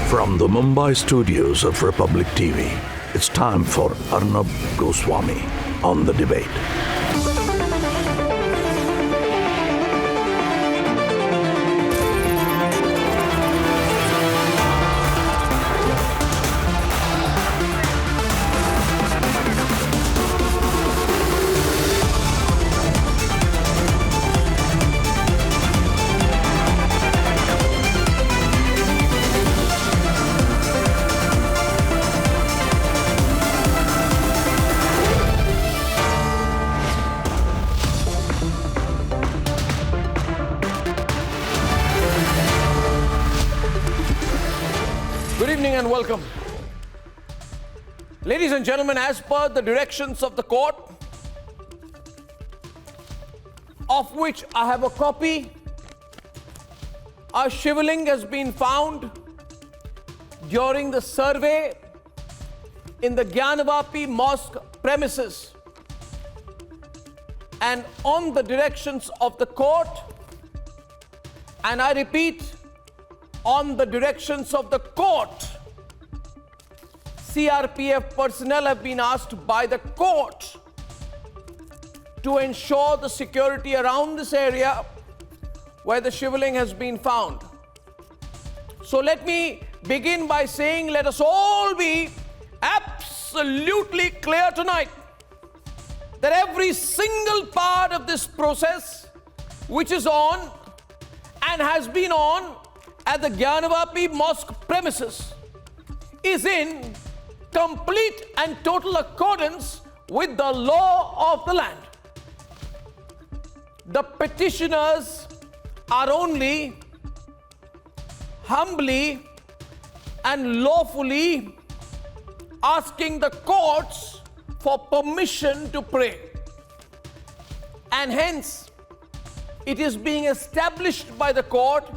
From the Mumbai studios of Republic TV, it's time for Arnab Goswami on The Debate. Good evening and welcome. Ladies and gentlemen, as per the directions of the court, of which I have a copy, a Shivling has been found during the survey in the Gyanvapi mosque premises. And on the directions of the court, and I repeat, on the directions of the court, CRPF personnel have been asked by the court to ensure the security around this area where the Shivling has been found. So let me begin by saying, let us all be absolutely clear tonight that every single part of this process which is on and has been on at the Gyanvapi mosque premises is in complete and total accordance with the law of the land. The petitioners are only humbly and lawfully asking the courts for permission to pray. And hence, it is being established by the court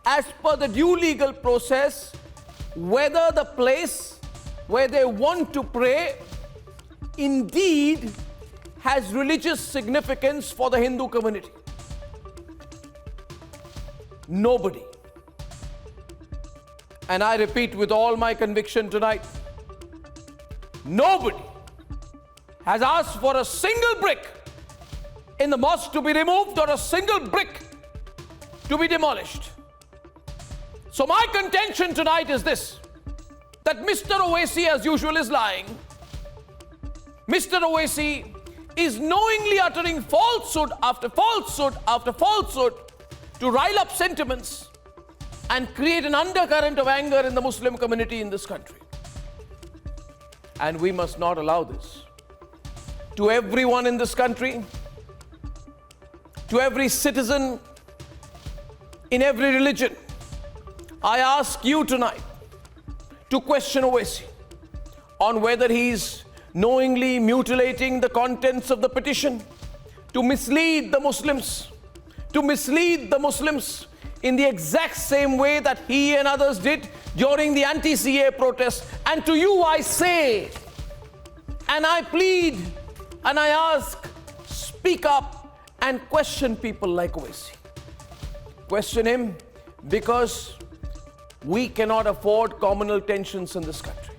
as per the due legal process whether the place where they want to pray indeed has religious significance for the Hindu community. Nobody, and I repeat with all my conviction tonight, nobody has asked for a single brick in the mosque to be removed or a single brick to be demolished. So my contention tonight is this, that Mr. Owaisi as usual is lying. Mr. Owaisi is knowingly uttering falsehood after falsehood after falsehood to rile up sentiments and create an undercurrent of anger in the Muslim community in this country. And we must not allow this. To everyone in this country, to every citizen in every religion, I ask you tonight to question Owaisi on whether he's knowingly mutilating the contents of the petition to mislead the Muslims in the exact same way that he and others did during the anti-CA protests. And to you I say, and I plead, and I ask, speak up and question people like Owaisi. Question him because we cannot afford communal tensions in this country.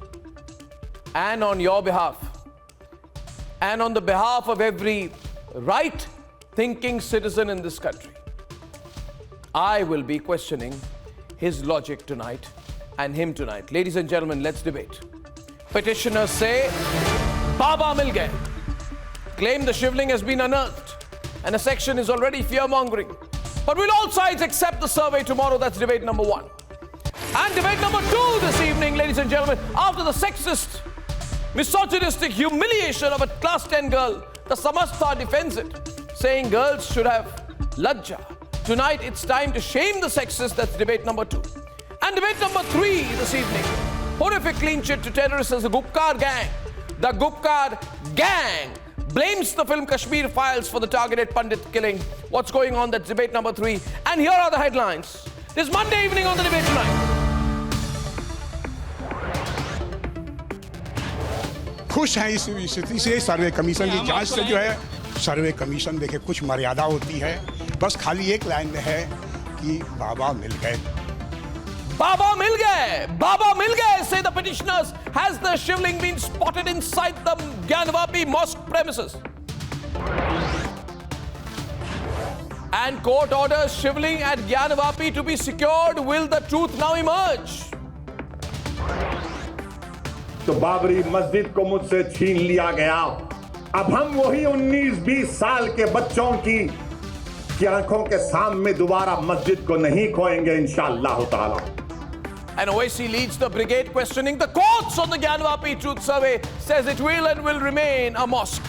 And on your behalf, and on the behalf of every right-thinking citizen in this country, I will be questioning his logic tonight and him tonight. Ladies and gentlemen, let's debate. Petitioners say, Baba mil gaye. Claim the Shivling has been unearthed and a section is already fear-mongering. But will all sides accept the survey tomorrow? That's debate number one. And debate number two this evening, ladies and gentlemen, after the sexist, misogynistic humiliation of a class 10 girl, the Samastha defends it, saying girls should have lajja. Tonight it's time to shame the sexist. That's debate number two. And debate number three this evening, horrific clean chit to terrorists as the Gupkar gang. The Gupkar gang blames the film Kashmir Files for the targeted Pandit killing. What's going on? That's debate number three. And here are the headlines. This Monday evening on the Debate Tonight. खुश हैं इस स्थिति से। सर्वे commission की जांच से जो है, सर्वे कमीशन देखिए कुछ मर्यादा होती है, बस खाली एक लाइन में है कि बाबा मिल गए। Baba mil gaye, say the petitioners. Has the Shivling been spotted inside the Gyanvapi mosque premises? And court orders Shivling at Gyanvapi to be secured. Will the truth now emerge? तो बाबरी मस्जिद को मुझसे छीन लिया गया। अब हम वही 19-20 साल के बच्चों की आंखों के सामने दोबारा मस्जिद को नहीं खोएंगे इंशाअल्लाह ताला। And OIC leads the brigade questioning the courts on the Gyanvapi truth survey, says it will and will remain a mosque.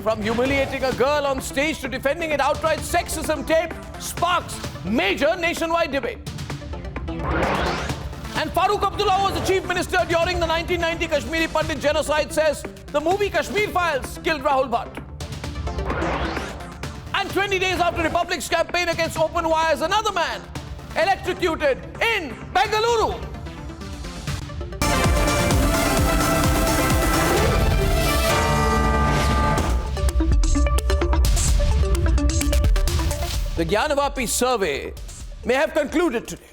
From humiliating a girl on stage to defending it outright, sexism tape sparks major nationwide debate. And Farooq Abdullah was the chief minister during the 1990 Kashmiri Pandit genocide, says the movie Kashmir Files killed Rahul Bhatt. And 20 days after Republic's campaign against open wires, another man electrocuted in Bengaluru. The Gyanvapi survey may have concluded today,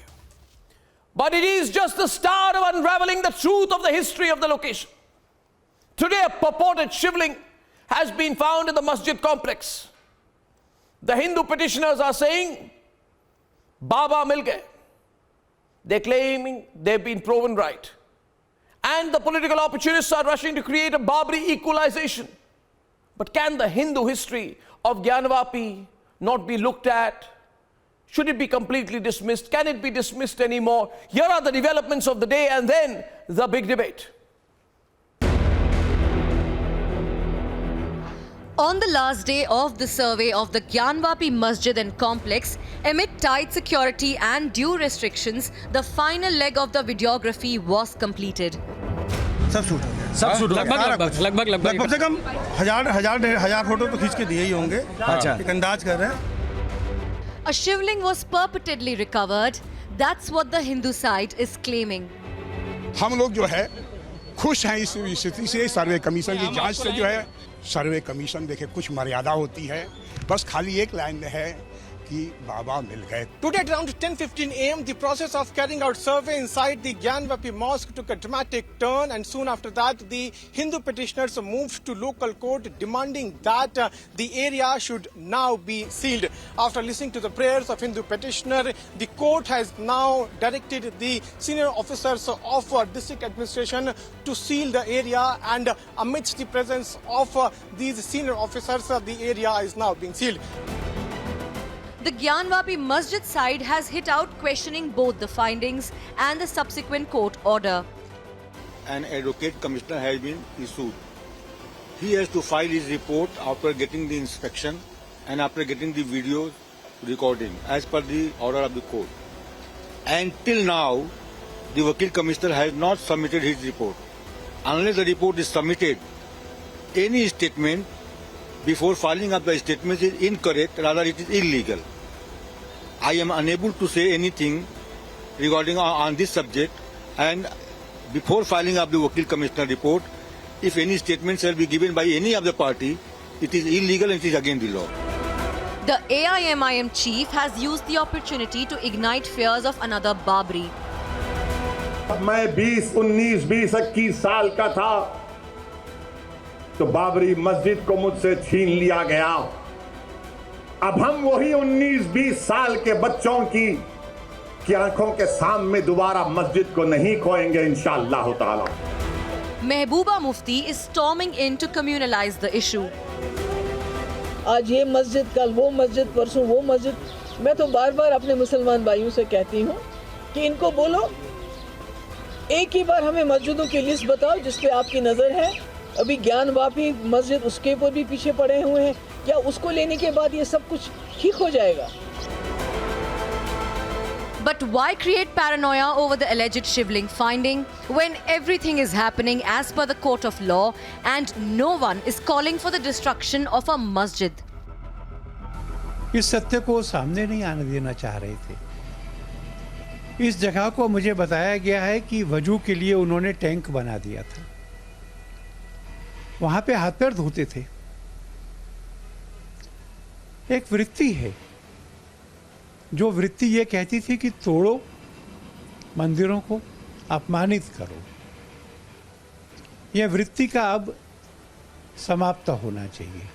but it is just the start of unraveling the truth of the history of the location. Today, a purported Shivling has been found in the masjid complex. The Hindu petitioners are saying, Baba mil gaye. They're claiming they've been proven right. And the political opportunists are rushing to create a Babri equalization. But can the Hindu history of Gyanvapi not be looked at? Should it be completely dismissed? Can it be dismissed anymore? Here are the developments of the day and then the big debate. On the last day of the survey of the Gyanvapi Masjid and complex, amid tight security and due restrictions, the final leg of the videography was completed. सब shoot हो गया, सब shoot हो गया, लगभग कम से कम हजार photo तो खींच के दिए ही होंगे। अच्छा, एक अंदाज कर रहे हैं। A Shivling was purportedly recovered. That's what the Hindu side is claiming. हम लोग जो है खुश हैं इस स्थिति से। सर्वे कमीशन की जांच से जो है, सर्वे कमीशन देखे कुछ मर्यादा होती है, बस खाली एक लाइन है कि बाबा मिल गए। Today at around 10:15 a.m. the process of carrying out survey inside the Gyanvapi mosque took a dramatic turn, and soon after that the Hindu petitioners moved to local court demanding that the area should now be sealed. After listening to the prayers of Hindu petitioner, the court has now directed the senior officers of district administration to seal the area, and amidst the presence of these senior officers, the area is now being sealed. The Gyanvapi Masjid side has hit out, questioning both the findings and the subsequent court order. An advocate commissioner has been issued. He has to file his report after getting the inspection and after getting the video recording as per the order of the court. And till now, the Vakil commissioner has not submitted his report. Unless the report is submitted, any statement before filing up the statement is incorrect, rather it is illegal. I am unable to say anything regarding on this subject, and before filing up the Vakil Commissioner report, if any statement shall be given by any of the party, it is illegal and it is against the law. The AIMIM chief has used the opportunity to ignite fears of another Babri. मैं 20, 19, 20, 21 साल का था तो बाबरी मस्जिद को मुझसे छीन लिया गया। अब हम वही 19-20 साल के बच्चों की आंखों के सामने दोबारा मस्जिद को नहीं खोएंगे इंशाअल्लाह ताला। Mehbooba Mufti is storming in to communalize the issue. आज ये मस्जिद, कल वो मस्जिद, परसों वो मस्जिद। मैं तो बार-बार अपने मुसलमान भाइयों से कहती हूँ कि इनको बोलो एक ही बार हमें मस्जिदों की लिस्ट बताओ जिस पे आपकी नजर है। अभी ज्ञानवापी मस्जिद उसके ऊपर भी पीछे पड़े हुए हैं, क्या उसको लेने के बाद ये सब कुछ ठीक हो जाएगा? But why create paranoia over the alleged Shivling finding when everything is happening as per the court of law and no one is calling for the destruction of a masjid? इस सत्य को सामने नहीं आने देना चाह रहे थे। इस जगह को मुझे बताया गया है कि वजू के लिए उन्होंने टैंक बना दिया था, वहां पे हाथ पैर धोते थे। एक वृत्ति है, जो वृत्ति ये कहती थी कि तोड़ो मंदिरों को, अपमानित करो, यह वृत्ति का अब समाप्त होना चाहिए।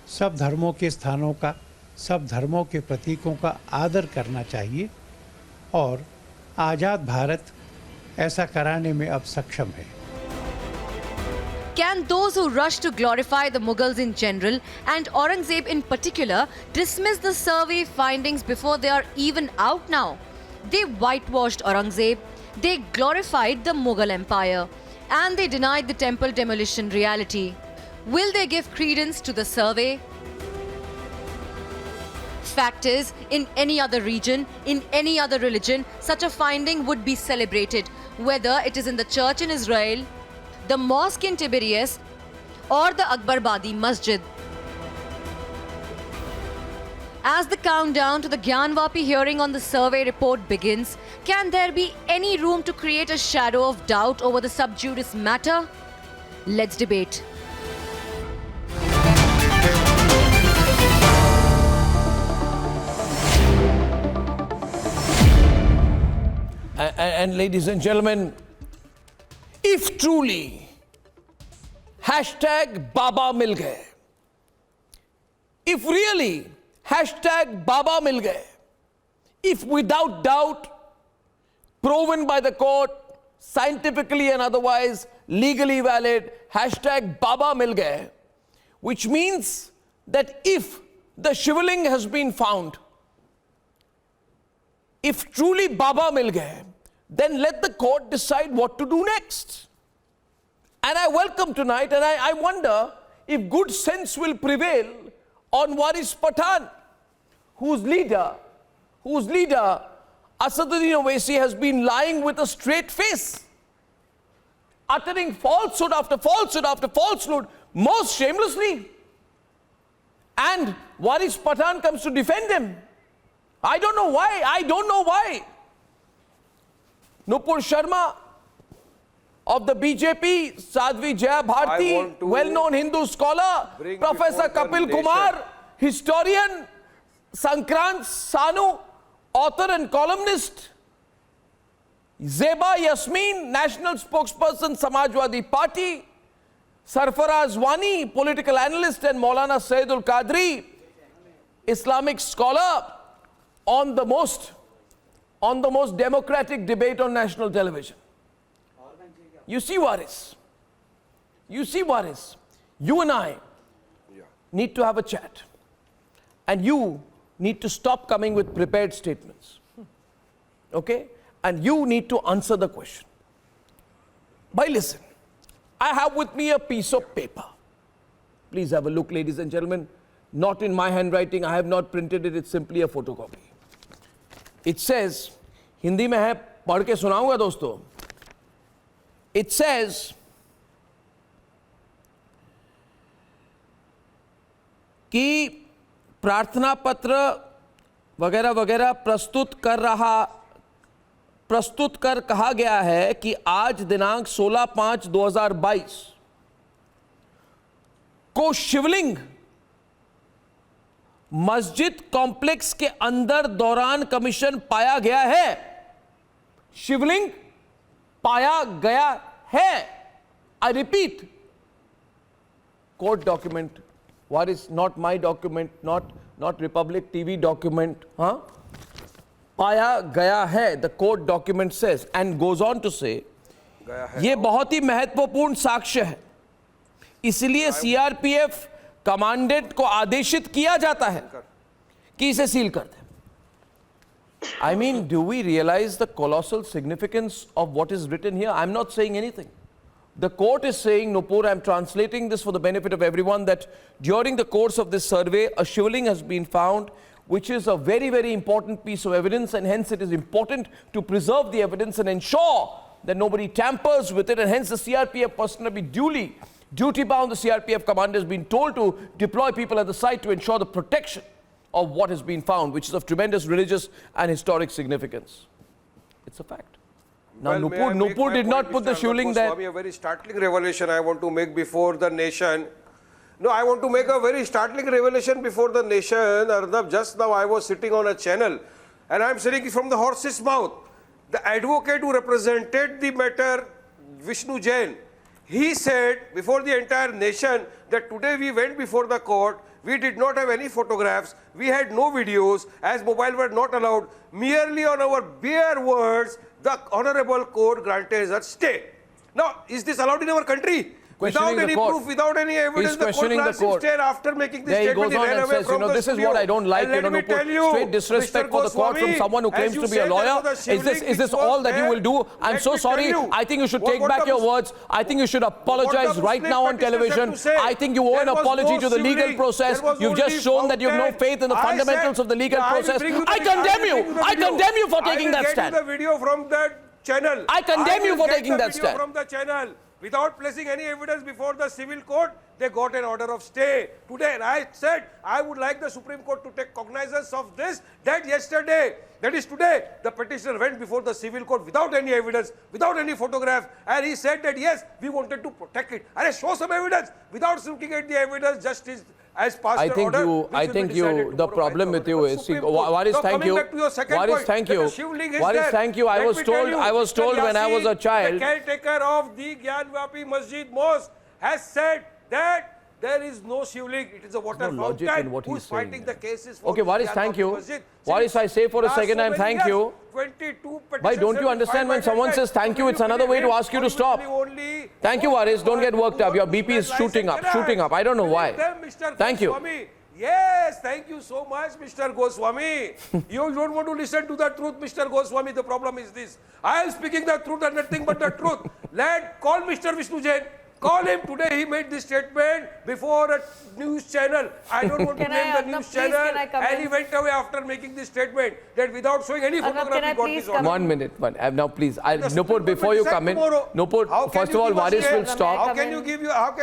सब धर्मों के स्थानों का, सब धर्मों के प्रतीकों का आदर करना चाहिए और आज़ाद भारत ऐसा कराने में अब सक्षम है। Can those who rush to glorify the Mughals in general and Aurangzeb in particular dismiss the survey findings before they are even out now? They whitewashed Aurangzeb, they glorified the Mughal Empire, and they denied the temple demolition reality. Will they give credence to the survey? Fact is, in any other region, in any other religion, such a finding would be celebrated, whether it is in the church in Israel, the mosque in Tiberias, or the Akbarbadi Masjid. As the countdown to the Gyanvapi hearing on the survey report begins, can there be any room to create a shadow of doubt over the sub judice matter? Let's debate. And ladies and gentlemen, if truly hashtag Baba Mil Gaye, if really hashtag Baba Mil Gaye, if without doubt proven by the court, scientifically and otherwise legally valid, hashtag Baba Mil Gaye, which means that if the Shivling has been found, if truly Baba Mil Gaye, then let the court decide what to do next. And I welcome tonight, and I wonder if good sense will prevail on Waris Pathan, whose leader, Asaduddin Owaisi, has been lying with a straight face, uttering falsehood after falsehood after falsehood, most shamelessly. And Waris Pathan comes to defend him. I don't know why. Nupur Sharma of the BJP, Sadhvi Jaya Bharti, well-known Hindu scholar, Professor Kapil Kumar, historian, Sankrant Sanu, author and columnist, Zeba Yasmin, national spokesperson, Samajwadi Party, Sarfaraz Wani, political analyst, and Maulana Sayyidul Qadri, Islamic scholar, on the most democratic debate on national television. You see, Waris, you and I need to have a chat. And you need to stop coming with prepared statements. Okay? And you need to answer the question. But listen, I have with me a piece of paper. Please have a look, ladies and gentlemen. Not in my handwriting, I have not printed it, it's simply a photocopy. It says, Hindi में है, पढ़ के सुनाऊंगा दोस्तों. It says कि प्रार्थना पत्र वगैरह वगैरह प्रस्तुत कर कहा गया है कि आज दिनांक 16/5/2022 को शिवलिंग मस्जिद कॉम्प्लेक्स के अंदर दौरान कमीशन पाया गया है. शिवलिंग पाया गया है. I repeat, court document. What is not my document, not Republic TV document, huh? पाया गया है, the court document says, and goes on to say, ये बहुत ही महत्वपूर्ण साक्ष्य है, इसलिए CRPF कमांडेंट को आदेशित किया जाता है कि इसे सील कर दे. I mean, do we realize the colossal significance of what is written here? I'm not saying anything. The court is saying, Nupur, I'm translating this for the benefit of everyone, that during the course of this survey, a shivling has been found, which is a very, very important piece of evidence, and hence it is important to preserve the evidence and ensure that nobody tampers with it, and hence the CRPF personnel be duty bound. The CRPF commander has been told to deploy people at the site to ensure the protection of what has been found, which is of tremendous religious and historic significance. It's a fact. Now, well, Nupur did not put the shivling there. A very startling revelation I want to make before the nation. No, I want to make a very startling revelation before the nation. Arnab, just now I was sitting on a channel and I'm saying it from the horse's mouth. The advocate who represented the matter, Vishnu Jain, he said before the entire nation that today we went before the court, we did not have any photographs, we had no videos, as mobile were not allowed. Merely on our bare words, the honorable court granted us stay. Now, is this allowed in our country? Without any proof, without any evidence, the court grants him stay after making this statement. He goes on and says, you know, this is what I don't like, you know, to put straight disrespect for the court from someone who claims to be a lawyer. Is this all that you will do? I'm so sorry. I think you should take back your words. I think you should apologize right now on television. I think you owe an apology to the legal process. You've just shown that you have no faith in the fundamentals of the legal process. I condemn you. I condemn you for taking that stand. I will bring you the video from that channel. I condemn you for taking that stand. From the channel. Without placing any evidence before the civil court, they got an order of stay. Today, and I said, I would like the Supreme Court to take cognizance of this, that yesterday, that is today, the petitioner went before the civil court without any evidence, without any photograph, and he said that yes, we wanted to protect it. And show some evidence. Without looking at the evidence, justice as passed I think the problem with you is, Waris, thank you. Waris, thank you. Waris, thank you. I was told when I was a child. The caretaker of the Gyanvapi Masjid Mosque has said that there is no Shivling. It is a water fountain. Who is fighting the cases for okay, Waris, thank you. Waris, I say for a second time, thank you. 22 Why don't you understand when someone says thank you, it's another way to ask you to stop. Thank you, Waris. Don't get worked up. Your BP is shooting up. I don't know why. Thank you. Yes, thank you so much, Mr. Goswami. You don't want to listen to the truth, Mr. Goswami. The problem is this. I am speaking the truth and nothing but the truth. Call Mr. Vishnu Jain. Call him today. He made this statement before a news channel. I don't want to name the news channel. And he went away after making this statement that without showing any photograph, he got this order. 1 minute. Now, please, Nupur, before you come in, Nupur, first of all, Waris will stop. How can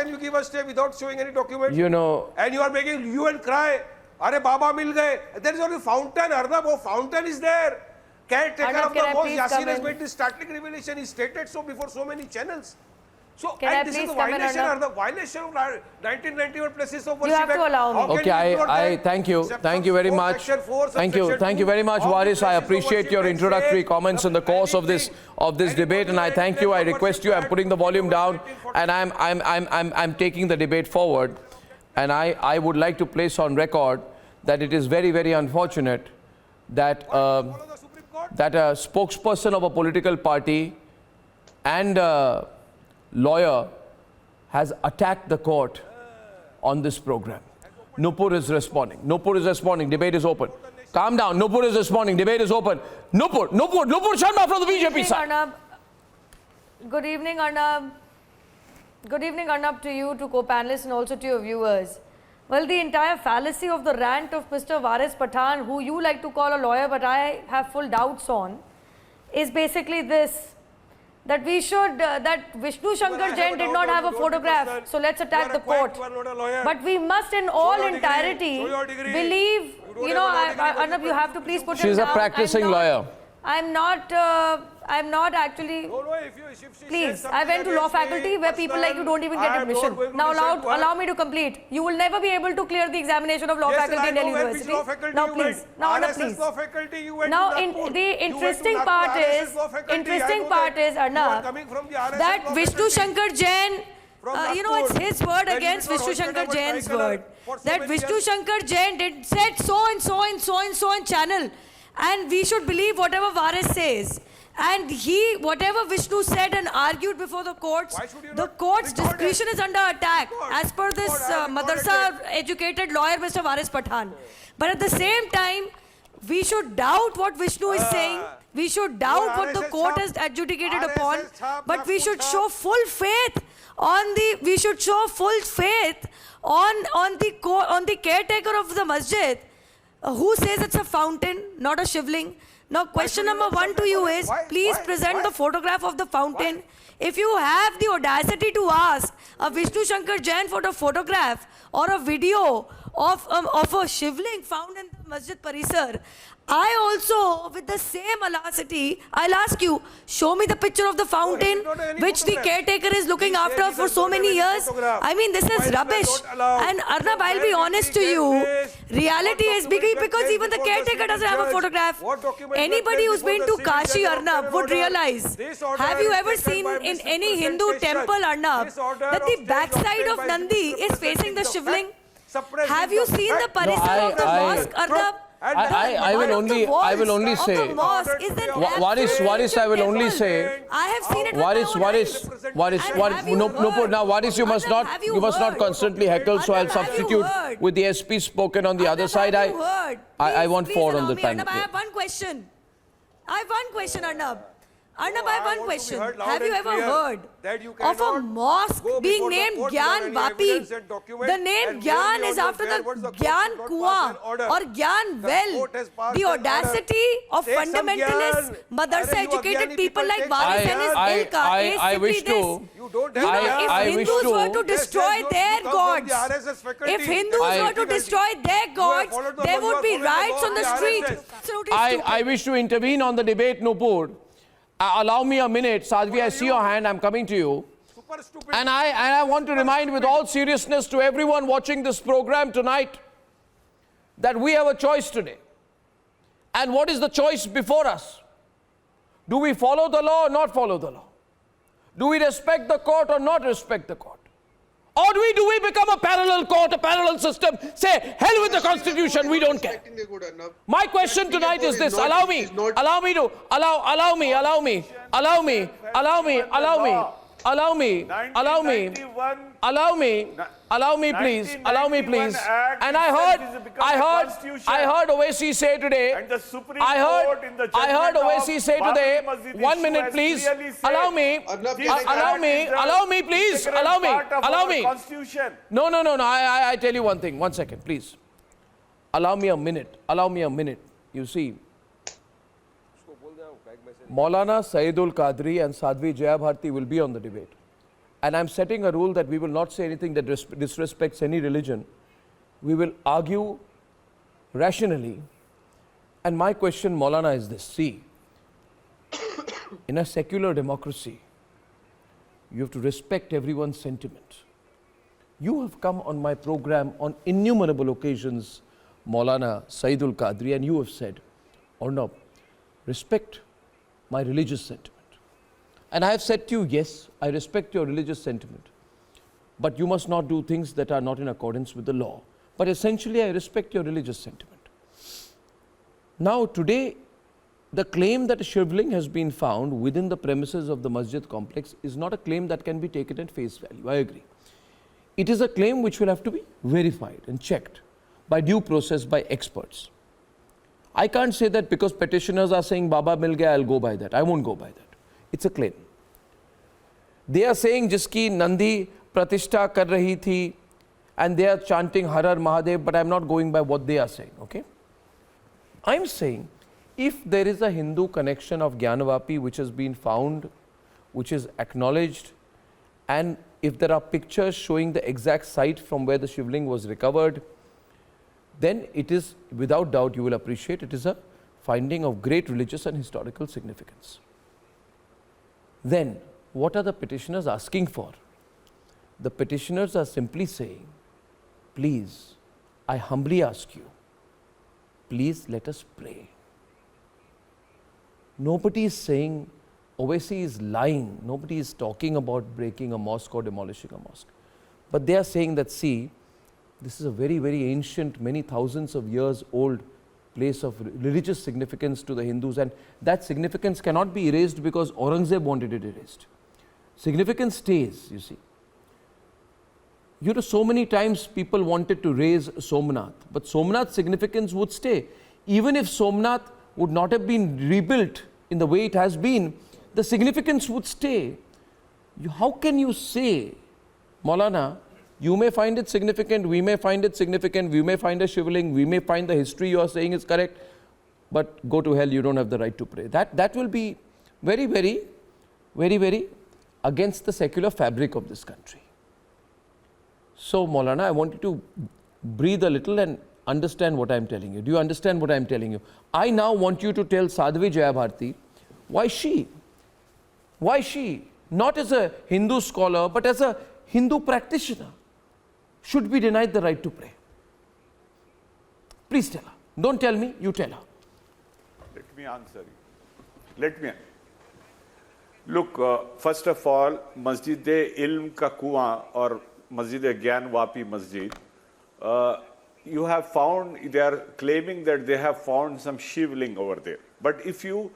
you give a stay without showing any document? You know. And you are making you and cry. Are Baba mil gaye. There is only fountain. Arnab, oh, fountain is there. Caretaker of the mosque, Yasin has made this startling revelation. He stated so before so many channels. So, and this is the violation of 1991 places of worship. You have to allow me. Okay, I thank you. Thank you very much. Thank you very much, Waris. I appreciate your introductory comments in the course of this debate, and I thank you. I request you. I'm putting the volume down, and I'm taking the debate forward. And I would like to place on record that it is very, very unfortunate that that a spokesperson of a political party and lawyer has attacked the court on this program. Nupur is responding. Nupur is responding. Debate is open. Calm down. Nupur is responding. Debate is open. Nupur Sharma from the BJP side. Arnab. Good evening, Arnab. Good evening, Arnab, to you, to co-panelists, and also to your viewers. Well, the entire fallacy of the rant of Mr. Waris Pathan, who you like to call a lawyer, but I have full doubts on, is basically this. That we should, that Vishnu Shankar Jain did not have a photograph, so let's attack the court. But we must in all entirety believe, you know, Arnab, you have to please put it down. She's a practicing lawyer. I'm not actually, please, I went to law faculty where people like you don't even get admission. Now allow me to complete. You will never be able to clear the examination of law faculty in Delhi University. Now please, now please. Now the interesting part is, Arnab, that Vishnu Shankar Jain, you know, it's his word against Vishnu Shankar Jain's word. That Vishnu Shankar Jain said so and so and so and so on channel. And we should believe whatever Waris says. And whatever Vishnu said and argued before the court's discretion is under attack, as per this madrasa-educated lawyer, Mr. Waris Pathan. But at the same time, we should doubt what Vishnu is saying. We should doubt what the court has adjudicated upon. But we should show full faith on the caretaker of the masjid, who says it's a fountain, not a Shivling. Now, question number 1 to you is, please present the photograph of the fountain. If you have the audacity to ask a Vishnu Shankar Jain for a photograph or a video of a Shivling found in the Masjid Parisar, I also, with the same audacity, I'll ask you, show me the picture of the fountain which the caretaker is looking after for so many years. I mean, this is rubbish. And Arnab, I'll be honest to you, reality is because even the caretaker doesn't have a photograph. Anybody who's been to Kashi, Arnab, would realize, have you ever seen in any Hindu temple, Arnab, that the backside of Nandi is facing the Shivling? Have you seen the Parisar of the mosque, Arnab? I will only say, Waris, I will only say, I have seen it Waris, now Waris, you must not constantly heckle, so I'll substitute with the SP spoken on the other side. I want 4 on the time. Arnab, I have one question, Arnab. Arnab, I have one question. Have you ever heard of a mosque being named Gyanvapi? The name Gyan is after the Gyan Kuan or Gyan Well. The audacity of fundamentalist, madrasa-educated people like Waris and his ilka is simply this. If Hindus were to destroy their gods, there would be riots on the street. I wish to intervene on the debate, Nupur. Allow me a minute. Sadhvi, I see your hand. I'm coming to you. And I want to remind with all seriousness to everyone watching this program tonight that we have a choice today. And what is the choice before us? Do we follow the law or not follow the law? Do we respect the court or not respect the court? Or do we become a parallel court, a parallel system, say, hell with the constitution, we don't care. My question tonight is this, allow me, please. And I heard Owaisi say today, I heard Owaisi say today, 1 minute please, allow me, please, allow me. No, I tell you one thing, 1 second, please. Allow me a minute. You see, Maulana Sayyidul Qadri and Sadhvi Jayabharti will be on the debate. And I'm setting a rule that we will not say anything that disrespects any religion. We will argue rationally. And my question, Maulana, is this. See, in a secular democracy, you have to respect everyone's sentiment. You have come on my program on innumerable occasions, Maulana Sayyidul Qadri, and you have said, Arnab, respect my religious sentiment. And I have said to you, yes, I respect your religious sentiment, but you must not do things that are not in accordance with the law. But essentially, I respect your religious sentiment. Now, today, the claim that a Shivling has been found within the premises of the masjid complex is not a claim that can be taken at face value. I agree. It is a claim which will have to be verified and checked by due process by experts. I can't say that because petitioners are saying Baba mil gaya, I'll go by that. I won't go by that. It's a claim. They are saying jiski Nandi pratishta kar rahi thi, and they are chanting Har Har Mahadev, but I'm not going by what they are saying, okay? I'm saying if there is a Hindu connection of Gyanvapi which has been found, which is acknowledged, and if there are pictures showing the exact site from where the Shivling was recovered, then it is, without doubt, you will appreciate, it is a finding of great religious and historical significance. Then, what are the petitioners asking for? The petitioners are simply saying, please, I humbly ask you, please let us pray. Nobody is saying Owaisi is lying. Nobody is talking about breaking a mosque or demolishing a mosque. But they are saying that, see, this is a very, very ancient, many thousands of years old place of religious significance to the Hindus, and that significance cannot be erased because Aurangzeb wanted it erased. Significance stays, you see. You know, so many times people wanted to raise Somnath, but Somnath's significance would stay. Even if Somnath would not have been rebuilt in the way it has been, the significance would stay. How can you say, Maulana, you may find it significant, we may find it significant, we may find a Shivling, we may find the history you are saying is correct, but go to hell, you don't have the right to pray. That will be very, very, very, very against the secular fabric of this country. So, Maulana, I want you to breathe a little and understand what I'm telling you? Do you understand what I'm telling you? I now want you to tell Sadhvi Jayabharati why she, not as a Hindu scholar, but as a Hindu practitioner, should be denied the right to pray. Please tell her. Don't tell me, you tell her. Let me answer you. Look, first of all, Masjid-e-Ilm ka Kuan or Masjid-e-Gyanvapi Masjid, you have found, they are claiming that they have found some Shivling over there. But if you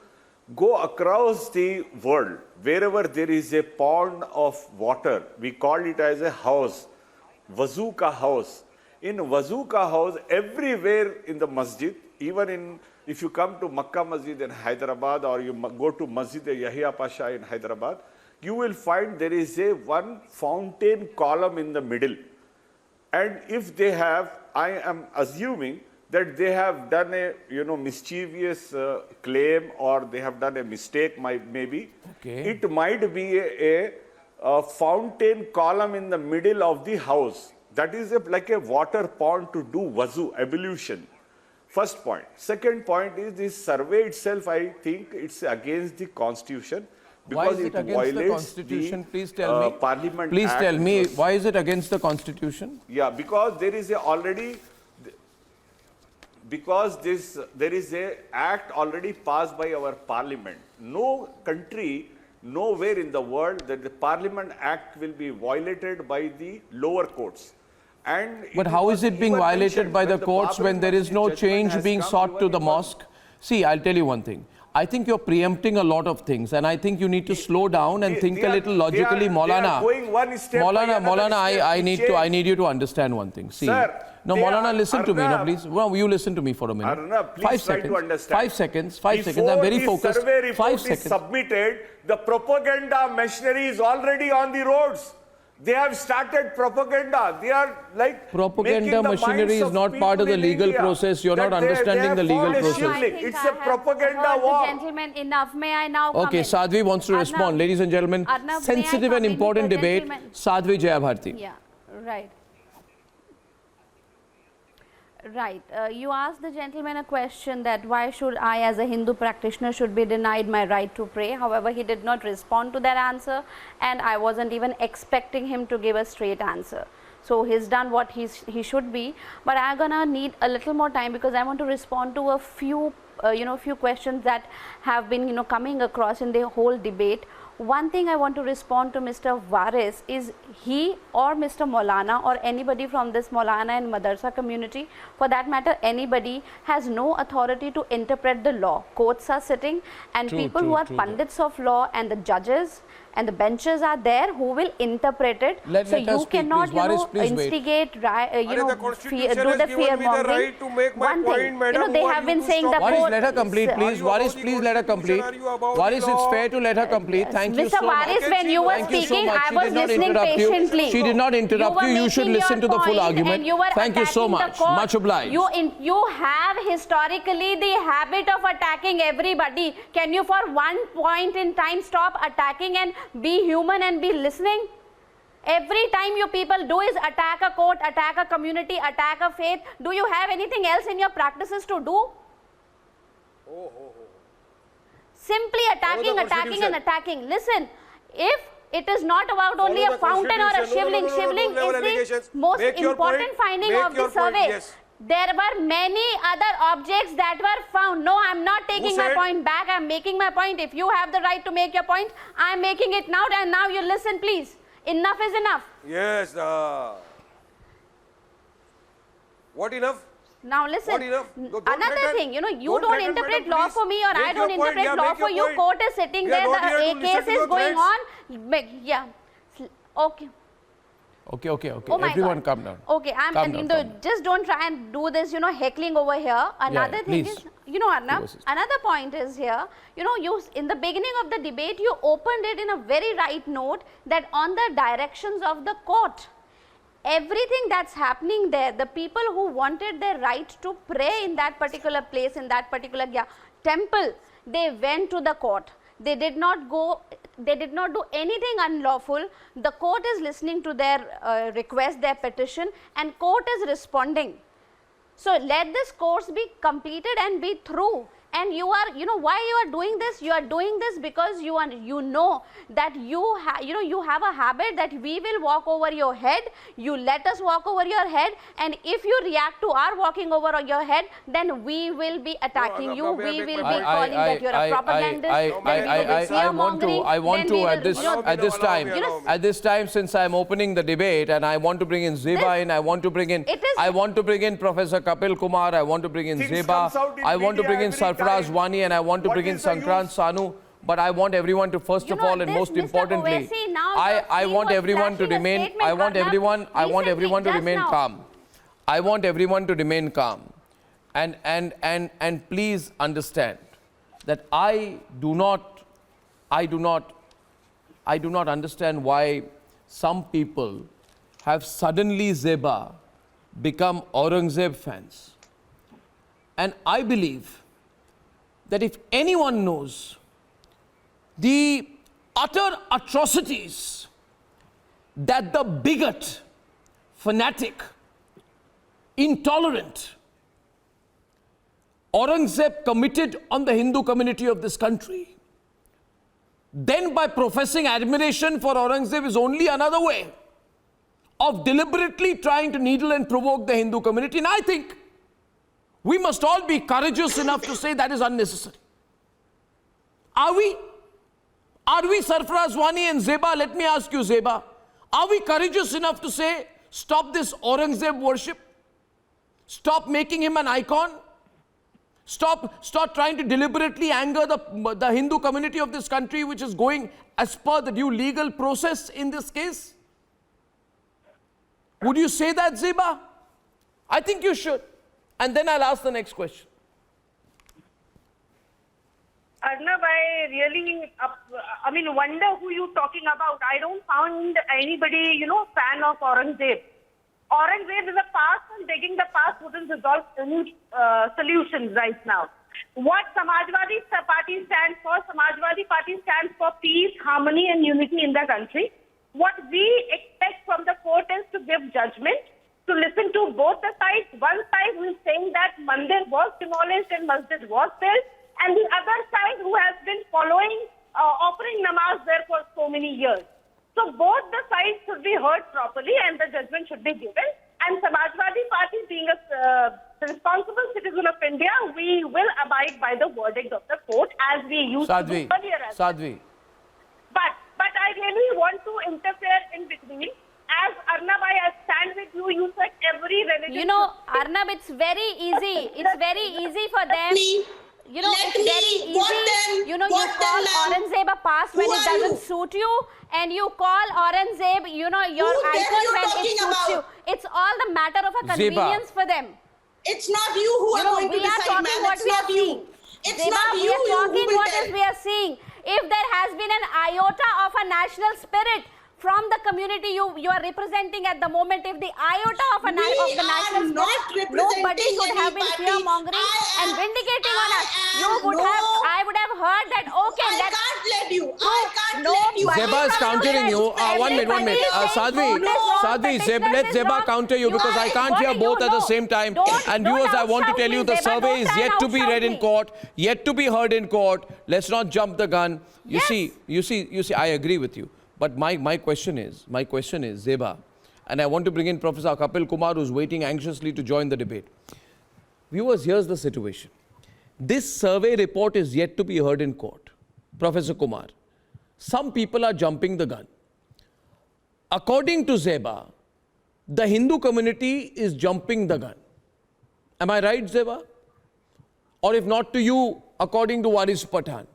go across the world, wherever there is a pond of water, we call it as a house, Wazu ka house. In Wazu ka house, everywhere in the masjid, even if you come to Makkah Masjid in Hyderabad or you go to Masjid-e-Yahya Pasha in Hyderabad, you will find there is a one fountain column in the middle. And if they have, I am assuming that they have done a mischievous claim or they have done a mistake, maybe. Okay. It might be a fountain column in the middle of the house. That is like a water pond to do wuzu, ablution. First point. Second point is this survey itself, I think it's against the constitution. Why is it against the constitution? Please tell me. Parliament Please Act tell me, why is it against the constitution? Yeah, because there is there is a act already passed by our parliament. No country, nowhere in the world that the Parliament Act will be violated by the lower courts. But how is it being violated by the courts when there is no change being sought to the mosque? See, I'll tell you one thing. I think you're preempting a lot of things, and I think you need to slow down and think a little logically. Maulana, I need you to understand one thing. See, no, Maulana, listen to me, no, please. Well, you listen to me for a minute. Arnab, please 5 try seconds. to understand. 5 seconds. 5 seconds. I'm very focused. Survey report 5 is seconds. submitted. The propaganda machinery is already on the roads. They have started propaganda. They are like propaganda machinery is not part of the legal process. You're not understanding the legal process. It's a propaganda war. Gentlemen, enough. May I now come Okay, in? Sadhvi wants to respond. Ladies and gentlemen, Arnab, sensitive and important debate. Sadhvi Jayabharati. Yeah, right. Right. You asked the gentleman a question that why should I as a Hindu practitioner should be denied my right to pray. However, he did not respond to that answer and I wasn't even expecting him to give a straight answer. So he's done what he should be, but I'm gonna need a little more time because I want to respond to a few few questions that have been coming across in the whole debate. One thing I want to respond to Mr. Waris is he or Mr. Maulana or anybody from this Maulana and Madarsa community, for that matter anybody, has no authority to interpret the law. Courts are sitting and people who are pundits of law and the judges and the benches are there who will interpret it. So you cannot instigate, do the fear mongering. One thing, they have been saying the court. Let her complete, please. Waris, please let her complete. Waris, it's fair to let her complete. Thank you so much. Mr. Waris, when you were speaking, I was listening patiently. She did not interrupt you. You should listen to the full argument. Thank you so much. Much obliged. You have historically the habit of attacking everybody. Can you for one point in time stop attacking and be human and be listening? Every time you people do is attack a court, attack a community, attack a faith. Do you have anything else in your practices to do? Simply attacking and attacking. Listen, if it is not about only a fountain or a shivling, shivling is the most important finding of the survey. There were many other objects that were found. No, I'm not taking my point back. I'm making my point. If you have the right to make your point, I'm making it now, and now you listen, please. Enough is enough. Yes. What enough? Now listen, another thing, you don't interpret law for me or I don't interpret law for you. Court is sitting there, the case is going on. Yeah. Okay. Okay. Oh Everyone calm down. Okay, just don't try and do this, heckling over here. Another thing is, Arnab, another point is here, you in the beginning of the debate, you opened it in a very right note that on the directions of the court. Everything that's happening there, the people who wanted their right to pray in that particular place, in that particular temple, they went to the court. They did not do anything unlawful. The court is listening to their request, their petition, and court is responding. So let this course be completed and be through. And you are, why you are doing this? You are doing this because you know that you have a habit that we will walk over your head. You let us walk over your head, and if you react to our walking over your head, then we will be attacking you. We will be calling that you're a propagandist. I want to at this time, since I'm opening the debate, and I want to bring in Zeba in, I want to bring in Professor Kapil Kumar, I want to bring in Zeba, I want to bring in Sarfaraz Wani, and I want to bring in Sankrant Sanu. But I want everyone to, first of all, and most importantly, I want everyone to remain. I want everyone to remain calm. I want everyone to remain calm, and please understand that I do not understand why some people have suddenly, Zeba, become Aurangzeb fans. And I believe that if anyone knows the utter atrocities that the bigot, fanatic, intolerant Aurangzeb committed on the Hindu community of this country, then by professing admiration for Aurangzeb is only another way of deliberately trying to needle and provoke the Hindu community. And I think we must all be courageous enough to say that is unnecessary. Are we? Are we, Sarfaraz Wani and Zeba? Let me ask you, Zeba, are we courageous enough to say, stop this Aurangzeb worship? Stop making him an icon? Stop trying to deliberately anger the Hindu community of this country, which is going as per the due legal process in this case? Would you say that, Zeba? I think you should. And then I'll ask the next question. Arnab, I really, wonder who you're talking about. I don't find anybody, fan of Aurangzeb. Aurangzeb is a past, and taking the past wouldn't resolve any solutions right now. What Samajwadi Party stands for, Samajwadi Party stands for peace, harmony and unity in the country. What we expect from the court is to give judgment, to listen to both the sides. One side who is saying that Mandir was demolished and Masjid was built, and the other side who has been following, offering namaz there for so many years. So both the sides should be heard properly and the judgment should be given. And Samajwadi Party, being a responsible citizen of India, we will abide by the verdict of the court as we used to do earlier. But I really want to interfere in between. As Arnab, I stand with you. You said every religion. Arnab, it's very easy. It's very easy for them. It's very easy. You call Aurangzeb a past when it doesn't suit you, and you call Aurangzeb, your icon when it suits you. It's all the matter of a convenience for them. It's not you who are going to decide, man. What we are seeing. It's not you we are talking who what is we are seeing. If there has been an iota of a national spirit from the community you are representing at the moment, if the iota of the national spirit, nobody should have been fear-mongering and vindicating on us. I would have heard that, okay, I can't let you. Zeba is countering you. One minute. Sadhvi, let Zeba counter you because I can't hear both at the same time. And viewers, I want to tell you the survey is yet to be read in court, yet to be heard in court. Let's not jump the gun. You see, I agree with you. But my question is, Zeba, and I want to bring in Professor Kapil Kumar, who's waiting anxiously to join the debate. Viewers, here's the situation. This survey report is yet to be heard in court. Professor Kumar, some people are jumping the gun. According to Zeba, the Hindu community is jumping the gun. Am I right, Zeba? Or if not to you, according to Waris Pathan,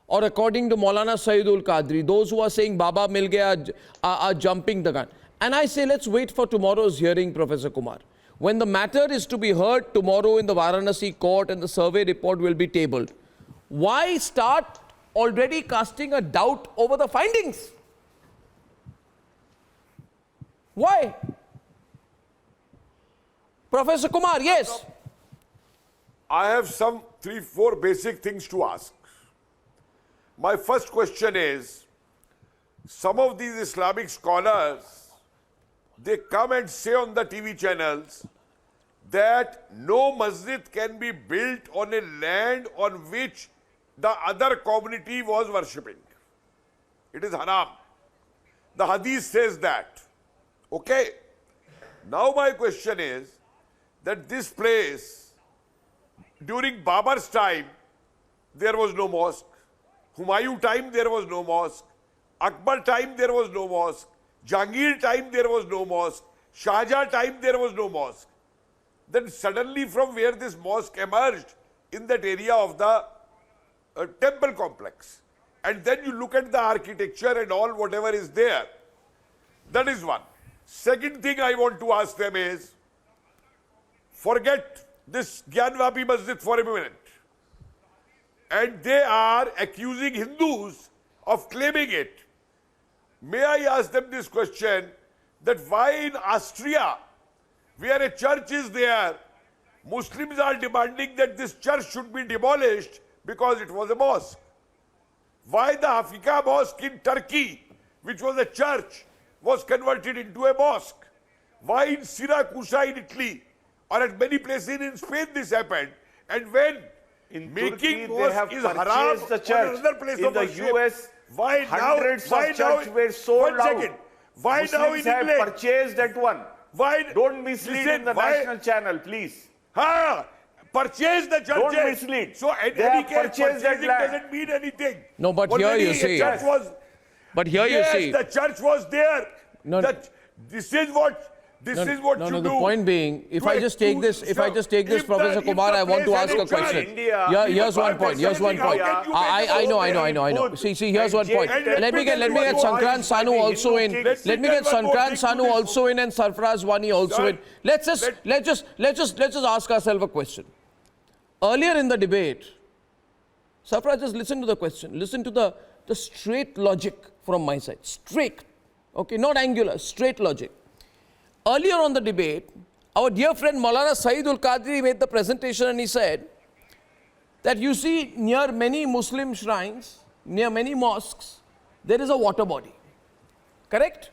or according to Maulana Sayyidul Qadri, those who are saying Baba Mil Gaya are jumping the gun. And I say, let's wait for tomorrow's hearing, Professor Kumar. When the matter is to be heard tomorrow in the Varanasi court and the survey report will be tabled, why start already casting a doubt over the findings? Why? Professor Kumar, yes. I have some 3-4 basic things to ask. My first question is, some of these Islamic scholars, they come and say on the TV channels that no masjid can be built on a land on which the other community was worshipping. It is haram. The hadith says that. Okay. Now my question is that this place, during Babar's time, there was no mosque. Humayun time, there was no mosque. Akbar time, there was no mosque. Jahangir time, there was no mosque. Shah Jahan time, there was no mosque. Then suddenly from where this mosque emerged in that area of the temple complex. And then you look at the architecture and all whatever is there. That is one. Second thing I want to ask them is, forget this Gyanvapi Masjid for a minute. And they are accusing Hindus of claiming it. May I ask them this question, that why in Austria, where a church is there, Muslims are demanding that this church should be demolished because it was a mosque? Why the Hafika Mosque in Turkey, which was a church, was converted into a mosque? Why in Siracusa in Italy, or at many places in Spain this happened? And when in making Turkey, mosque is haram the church. on another place in of the worship, US, why hundreds now, why of churches now, were sold 1 second. out. Why Muslims now in have England? purchased that one. Why? Don't mislead Listen, in the why? national channel, please. Purchase the churches. Don't mislead. So in They any have case, purchased that purchasing land. doesn't mean anything. No, but here Already you a see. church was, But here you yes, see. the church was there. No, This is what you the do. point being, if I just take this, Professor Kumar, I want to ask a question. Here's one point. I know. See, here's one point. Let me get Sankrant Sanu also in. Let me get Sankrant Sanu also in and Sarfaraz Wani also in. Let's just ask ourselves a question. Earlier in the debate, Sarfaraz, just listen to the question. Listen to the straight logic from my side. Straight. Okay, not angular, straight logic. Earlier on the debate, our dear friend Maulana Saeedul Qadri made the presentation and he said that you see near many Muslim shrines, near many mosques, there is a water body. Correct?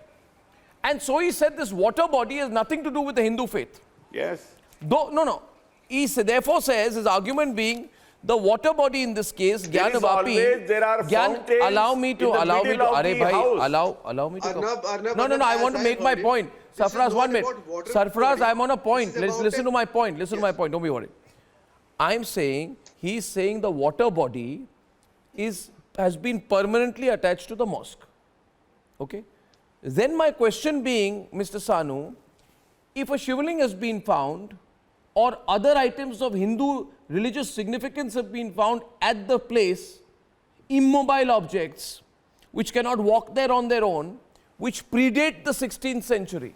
And so he said this water body has nothing to do with the Hindu faith. Yes. He therefore says, his argument being, the water body in this case, Gyanvapi, allow me to allow me to No, I want to make my point. Sarfaraz, 1 minute. Sarfaraz, I'm on a point. Listen to my point. Don't be worried. I'm saying, he's saying the water body has been permanently attached to the mosque. Okay? Then my question being, Mr. Sanu, if a Shivling has been found, or other items of Hindu religious significance have been found at the place, immobile objects, which cannot walk there on their own, which predate the 16th century.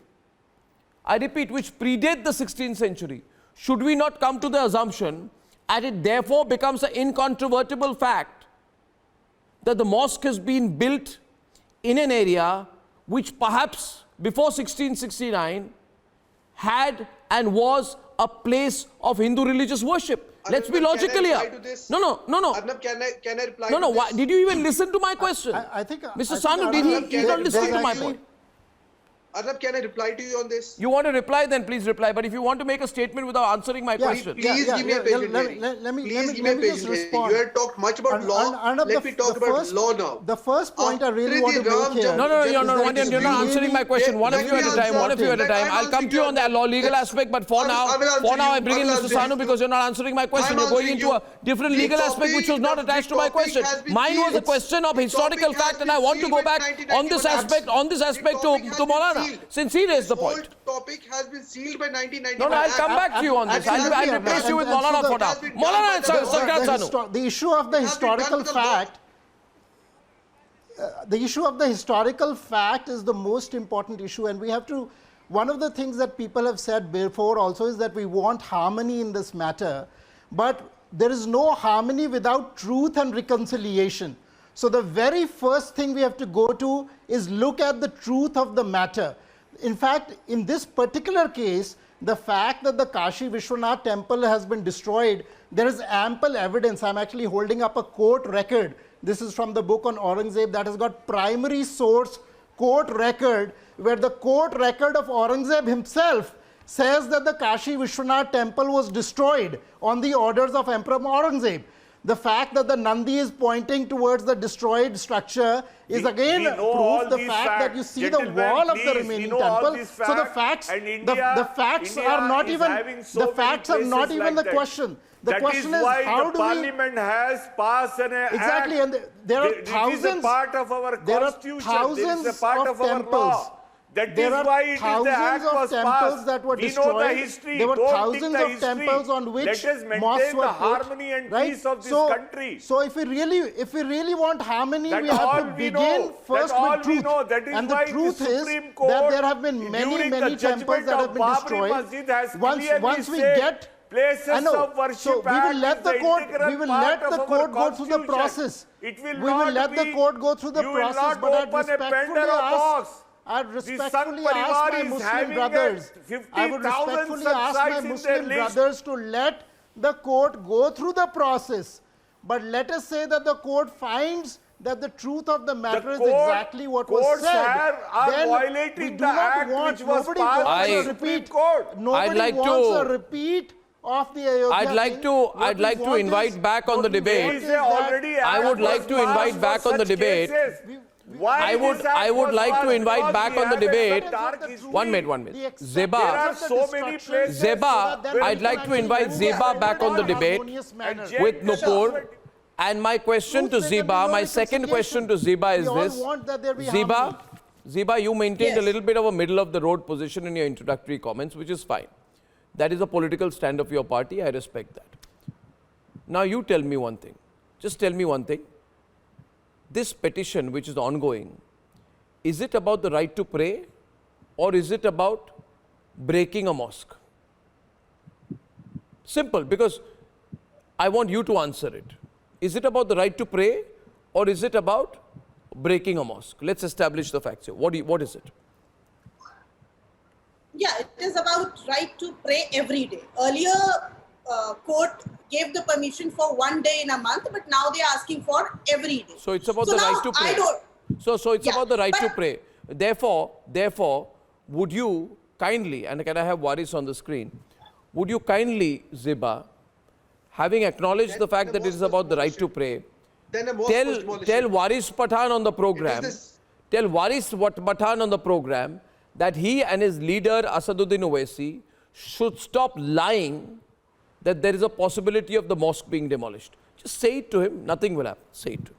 I repeat, which predate the 16th century. Should we not come to the assumption, and it therefore becomes an incontrovertible fact, that the mosque has been built in an area which perhaps before 1669 had and was a place of Hindu religious worship? Let's be logical here. No. Arnab, can I reply to this? Why, did you even listen to my question? I think Mr. Sanu, did he not listen to my point? Arnab, can I reply to you on this? You want to reply, then please reply. But if you want to make a statement without answering my question. Please give me a patient Let me just respond. You have talked much about law. Let me talk about law now. The first point I really want to make here. No, you're not answering my question. One of you at a time. I'll come to you on the law legal aspect, but for now I bring in Mr. Sanu because you're not answering my question. You're going into a different legal aspect which was not attached to my question. Mine was a question of historical fact, and I want to go back on this aspect to Maulana, since he raised the point. Topic has been sealed by 1999. No, I'll come back to you on this. I'll replace you with Maulana for now. Maulana and Sankrant Sanu. The issue of the historical fact. The issue of the historical fact is the most important issue, and we have to. One of the things that people have said before also is that we want harmony in this matter, but there is no harmony without truth and reconciliation. So the very first thing we have to go to is look at the truth of the matter. In fact, in this particular case, the fact that the Kashi Vishwanath temple has been destroyed, there is ample evidence. I'm actually holding up a court record. This is from the book on Aurangzeb that has got primary source court record, where the court record of Aurangzeb himself says that the Kashi Vishwanath temple was destroyed on the orders of Emperor Aurangzeb. The fact that the Nandi is pointing towards the destroyed structure is again proof. The fact that you see the wall of the remaining temple. So the facts, the facts are not even the question. The question is how do we? Parliament has passed an act. Exactly, and there are thousands. It is a part of our constitution. It is a part of our law. That is why it is the act was passed. That were we destroyed. know the history. There were Don't thousands dig the of temples on which Let us mosques maintain were the put, harmony and right? peace of this country. So if we really want harmony, we have to begin first with truth. That is and the why truth the is Supreme Court, that there have been many temples that have been destroyed. Once we get places of worship, so we will let the court go through the process. It will we will let the court go through the process, but I'd respectfully ask my Muslim brothers. I would respectfully ask my Muslim brothers to let the court go through the process. But let us say that the court finds that the truth of the matter is exactly what was said. Then violating we do the not act want, which was nobody passed wants by a the repeat. Court. Nobody wants a repeat of the Ayodhya I'd like to invite back on the debate. I would like to invite back on the debate. I would like to invite back on the debate. 1 minute. Zeba, I'd like to invite Zeba back on the debate with Nupur. And my question to Zeba, my second question to Zeba is this. Zeba, you maintained a little bit of a middle of the road position in your introductory comments, which is fine. That is a political stand of your party. I respect that. Now you tell me one thing. Just tell me one thing. This petition which is ongoing, is it about the right to pray or is it about breaking a mosque? Simple, because I want you to answer it. Is it about the right to pray or is it about breaking a mosque? Let's establish the facts here. What is it? Yeah, it is about right to pray every day. Earlier, court gave the permission for 1 day in a month, but now they are asking for every day. So it's about the right to pray. So it's about the right to pray. Therefore, would you kindly, and can I have Waris on the screen, would you kindly, Zeba, having acknowledged the fact that it is about the right to pray, tell Waris Pathan on the program, that he and his leader Asaduddin Owaisi should stop lying that there is a possibility of the mosque being demolished. Just say it to him, nothing will happen. Say it to him.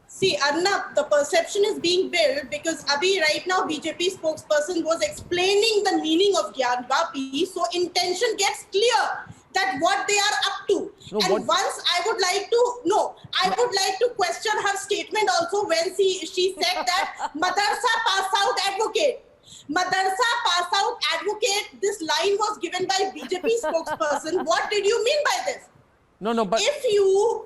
See, Arnab, the perception is being built because Abhi right now BJP spokesperson was explaining the meaning of Gyanvapi, so intention gets clear that what they are up to. I would like to question her statement also when she said that Madarsa pass out advocate. Madarsa pass out advocate, this line was given by BJP spokesperson. What did you mean by this? But if you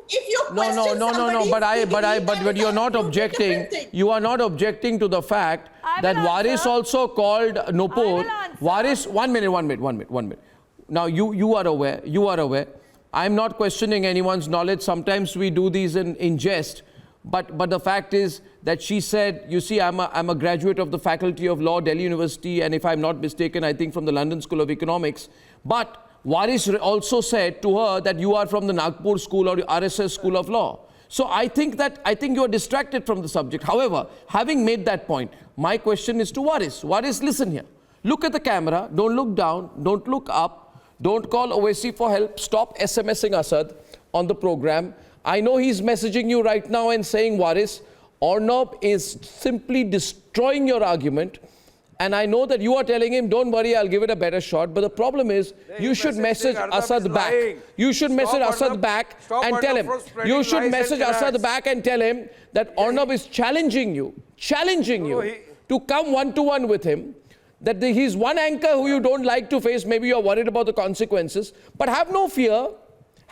question but you're not objecting. You are not objecting to the fact that Waris also called Nupur. Waris, 1 minute. Now you are aware. I'm not questioning anyone's knowledge. Sometimes we do these in jest. But the fact is that she said, you see, I'm a graduate of the Faculty of Law, Delhi University, and if I'm not mistaken, I think from the London School of Economics. But Waris also said to her that you are from the Nagpur School or the RSS School of Law. So I think you are distracted from the subject. However, having made that point, my question is to Waris. Waris, listen here. Look at the camera. Don't look down. Don't look up. Don't call Owaisi for help. Stop SMSing Asad on the program. I know he's messaging you right now and saying, Waris, Arnab is simply destroying your argument. And I know that you are telling him, don't worry, I'll give it a better shot. But the problem is, you should message Asad back. You should message Asad back and tell him. You should message Asad back and tell him that Arnab is challenging you to come one-to-one with him. That he's one anchor who you don't like to face. Maybe you're worried about the consequences. But have no fear.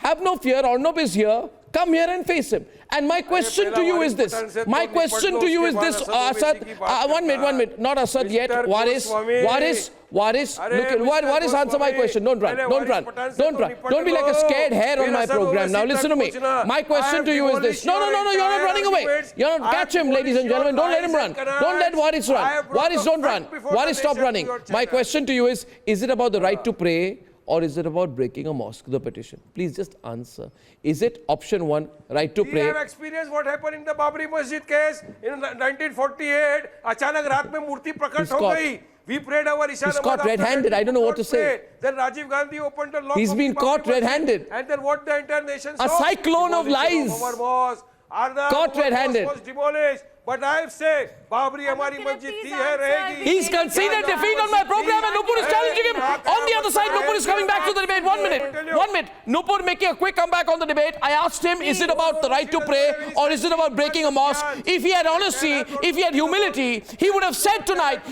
Arnab is here. Come here and face him. And my question to you is this. My question to you is this, Asad. 1 minute. Not Asad yet. Waris, look, Waris, answer my question. Don't run. Don't be like a scared hare on my program. Now listen to me. My question to you is this. No, you're not running away. You're not. Catch him, ladies and gentlemen. Don't let him run. Don't let Waris run. Waris, don't run. Waris, stop running. My question to you is it about the right to pray, or is it about breaking a mosque, the petition? Please just answer. Is it option 1, right to pray? We have experienced what happened in the Babri Masjid case in 1948. अचानक रात में मूर्ति प्रकट हो गई. We prayed our Isha. He's caught red-handed. I don't know what to say. Then Rajiv Gandhi opened the lock. He's been caught red-handed. And then what the entire nation saw? A cyclone of lies. Our mosque. Caught red-handed. Was demolished. But I say, Babri हमारी मस्जिद थी है रहेगी. He's conceded defeat on my program and Nupur is challenging him. On the other side, Nupur is coming back to the debate. 1 minute. Nupur making a quick comeback on the debate. I asked him, is it about the right to pray or is it about breaking a mosque? If he had honesty, if he had humility, he would have said tonight,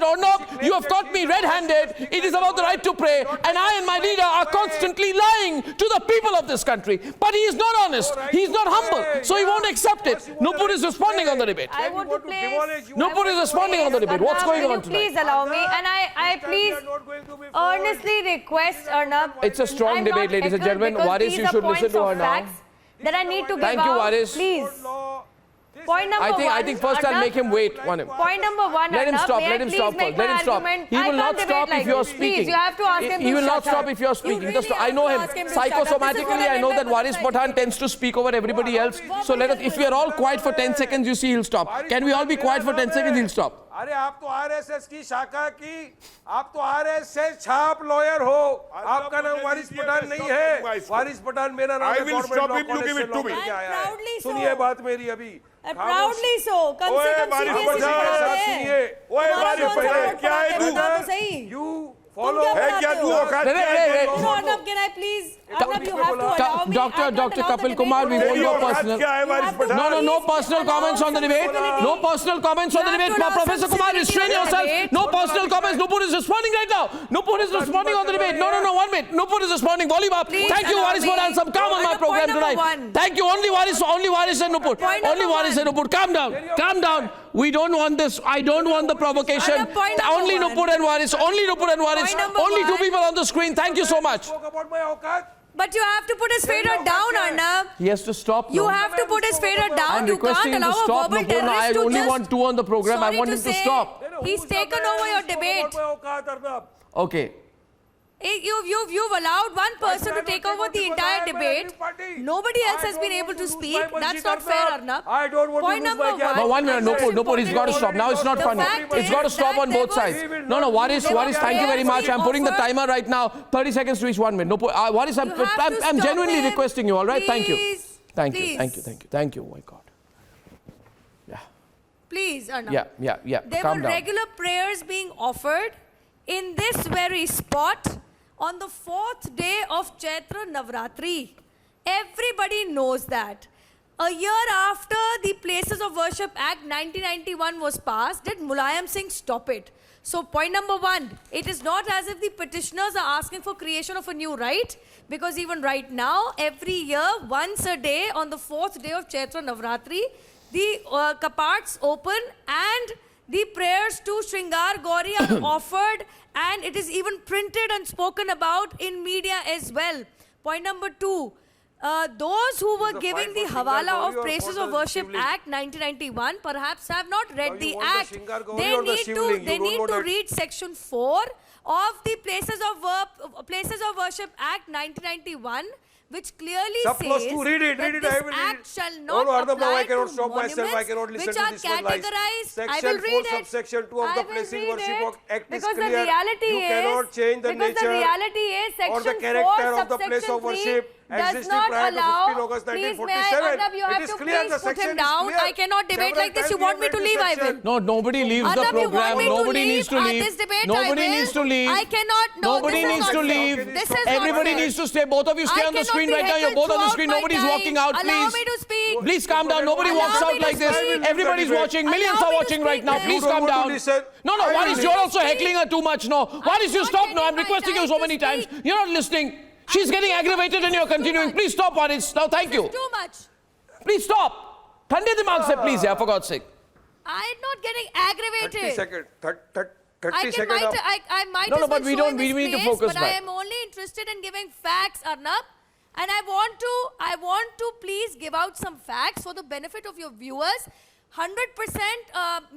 Arnab, you have caught me red-handed. It is about the right to pray. And I and my leader are constantly lying to the people of this country. But he is not honest. He is not humble. So he won't accept it. Nupur is responding on the debate. I want to place... Nupur is responding on the debate. What's going on tonight? Please allow me, and I please earnestly request Arnab. It's a strong debate, ladies and gentlemen. Waris, you should listen to her now. That I need to give out. Thank you, Waris. Please. Point number one. I think first I'll make him wait. Point number one. Let him stop. Let him stop. Let him stop. He will not stop if you're speaking. Please, you have to ask him. He will not stop if you're speaking. Just I know him psychosomatically. I know that Waris Pathan tends to speak over everybody else. So let us. If we are all quiet for 10 seconds, you see he'll stop. Can we all be quiet for 10 seconds? He'll stop. अरे आप तो RSS की शाखा की, आप तो RSS छाप lawyer हो, आपका नाम वारिस पठान नहीं है, वारिस पठान मेरा नाम है, गवर्नमेंट लॉ कॉलेज से लॉ करके आया है, सुनिए बात मेरी अभी, proudly so, कम से कम सीबीएसई से पढ़ा है, सुनिए, ओए वारिस पठान क्या है तू, you follow है क्या तू औकात क्या है, Arnab, can I please, Arnab, you have to allow me, Dr. Kapil Kumar, we won't go personal. No personal comments on the debate. No personal comments on the debate. Professor Kumar, restrain yourself. No personal comments. Nupur is responding right now. Nupur is responding on the debate. No, 1 minute. Nupur is responding. Volume up. Thank you, Waris, for having some calm on my program tonight. Thank you. Only Waris and Nupur. Only Waris and Nupur. Calm down. We don't want this. I don't want the provocation. Only Nupur and Waris. Only two people on the screen. Thank you so much. But you have to put his fader down, Arnab. He has to stop. You have to put his fader down. I'm requesting him to stop. I only want 2 on the program. I want him to stop. He's taken over your debate. Okay. You've allowed one person to take over the entire debate. Nobody else has been able to speak. That's not fair, Arnab. I don't want Point number 1. No, 1 minute. Nupur, he's got to stop. Now it's not funny. It's got to stop on both sides. No, Waris, thank you very much. I'm putting the timer right now. 30 seconds to each 1 minute. Nupur, Waris, I'm genuinely requesting you, all right? Thank you. Thank you. Oh my God. Yeah. Please, Arnab. Yeah. There were regular prayers being offered in this very spot on the 4th day of Chaitra Navratri. Everybody knows that. A year after the Places of Worship Act 1991 was passed, did Mulayam Singh stop it? So point number 1, it is not as if the petitioners are asking for creation of a new right, because even right now, every year, once a day, on the 4th day of Chaitra Navratri, the kapats open and the prayers to Shringar Gauri are offered, and it is even printed and spoken about in media as well. Point number 2, those who were giving the hawala of Places of Worship Act 1991 perhaps have not read the act. They need to read section 4 of the Places of Worship Act 1991, which clearly says that this act shall not apply to monuments which are categorized. I will read it. Subsection 2 of the Placing Worship Act is because clear. The reality you cannot change the nature or the character of the place of worship does not allow. August Please, may I, Arnab, you have to please put him down. I cannot debate like this. You want me to leave, I will. No, nobody leaves the program. Nobody needs to leave. Nobody needs to leave. I cannot. Nobody needs to leave. Everybody needs to stay. Both of you stay on the screen right now. You're both on the screen. Nobody's walking out. Please. Allow me to speak. Please calm down. Nobody walks out like this. Everybody's watching. Millions are watching right now. Please calm down. No, Waris, you're also heckling her too much. No, Waris, you stop. No, I'm requesting you so many times. You're not listening. She's getting aggravated and you're continuing. Please stop on it. Now, thank you. Too much. Please stop. Thande dimag se, please, yeah, for God's sake. I'm not getting aggravated. 30 seconds. 30 I seconds. might No, as but well we need to focus but I back. am only interested in giving facts, Arnab. And I want to please give out some facts for the benefit of your viewers. 100%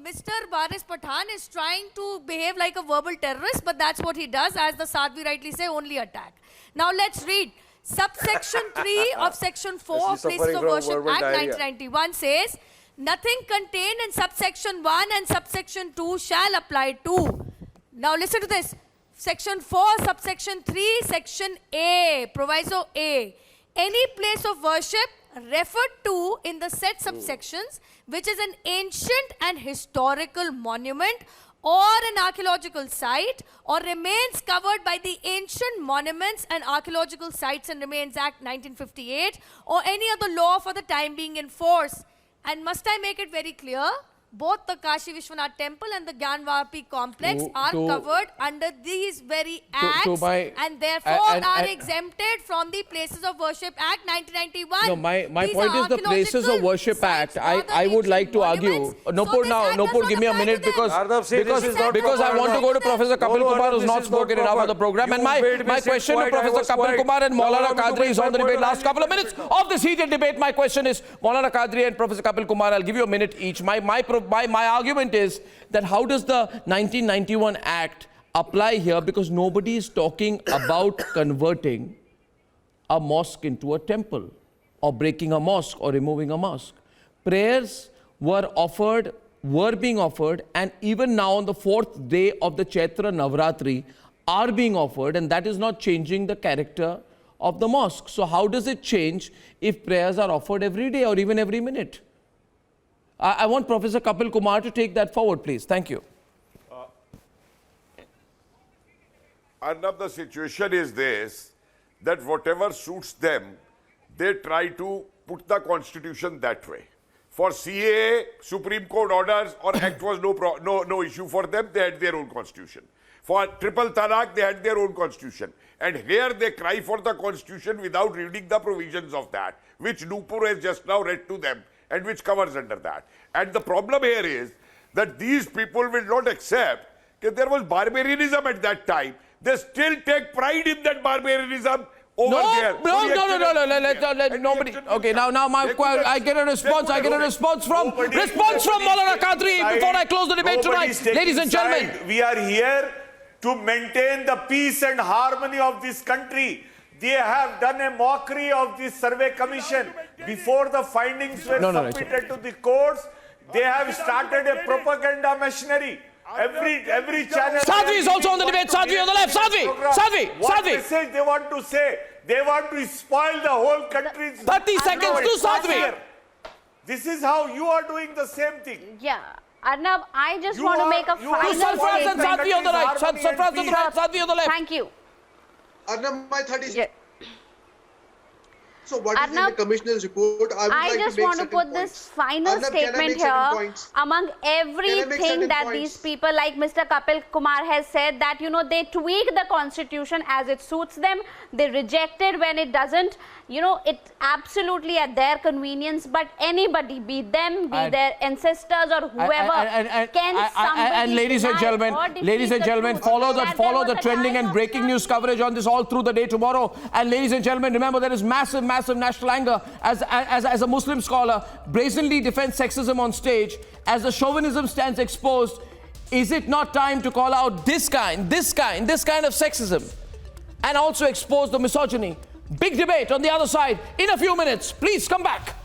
Mr. Baris Pathan is trying to behave like a verbal terrorist, but that's what he does, as the Sadhvi rightly say, only attack. Now let's read. Subsection 3 of Section 4 of Places of Worship Act 1991 says, nothing contained in subsection 1 and subsection 2 shall apply to. Now listen to this. Section 4, subsection 3, section A, proviso A. Any place of worship referred to in the said subsections, which is an ancient and historical monument or an archaeological site, or remains covered by the Ancient Monuments and Archaeological Sites and Remains Act 1958, or any other law for the time being in force. And must I make it very clear? Both the Kashi Vishwanath temple and the Gyanvapi complex are covered under these very acts and therefore are exempted from the Places of Worship Act 1991. No, my point is the Places of Worship Act. I would like to argue. Nopur, give me a minute because I want to go to Professor Kapil Kumar, who's not spoken enough of the program. And my question to Professor Kapil Kumar and Maulana Qadri is on the debate. Last couple of minutes of this heated debate, my question is, Maulana Qadri and Professor Kapil Kumar, I'll give you a minute each. My argument is that how does the 1991 Act apply here, because nobody is talking about converting a mosque into a temple or breaking a mosque or removing a mosque. Prayers were being offered, and even now on the 4th day of the Chaitra Navratri are being offered, and that is not changing the character of the mosque. So how does it change if prayers are offered every day or even every minute? I want Professor Kapil Kumar to take that forward, please. Thank you. Arnab, the situation is this, that whatever suits them, they try to put the constitution that way. For CAA, Supreme Court orders or act was no issue for them, they had their own constitution. For triple talaq, they had their own constitution. And here they cry for the constitution without reading the provisions of that, which Nupur has just now read to them, and which covers under that. And the problem here is that these people will not accept that there was barbarianism at that time. They still take pride in that barbarianism over there. No, nobody. Okay, now I get a response. I get a response from Maulana Qadri before I close the debate tonight. Ladies and gentlemen, we are here to maintain the peace and harmony of this country. They have done a mockery of this survey commission. Before the findings were submitted to the courts, they have started a propaganda machinery. Every channel. Sadhvi is also on the debate. Sadhvi on the left. Sadhvi. What message they want to say? They want to spoil the whole country's. 30 seconds to Sadhvi. This is how you are doing the same thing. Yeah. Arnab, I just want to make a final Sarfraz and Sadhvi on the right. Sarfraz on the right, Sadhvi on the left. Thank you. Arnab, my 30 seconds. So what is in the commissioner's report? I just want to put this final statement here. Among everything that these people like Mr. Kapil Kumar has said, that, you know, they tweak the constitution as it suits them. They reject it when it doesn't. You know, it's absolutely at their convenience. But anybody, be them, be their ancestors or whoever, can somebody. And ladies and gentlemen, follow the trending and breaking news coverage on this all through the day tomorrow. And ladies and gentlemen, remember, there is massive national anger as a Muslim scholar brazenly defends sexism on stage, as the chauvinism stands exposed. Is it not time to call out this kind of sexism and also expose the misogyny? Big debate on the other side in a few minutes. Please come back.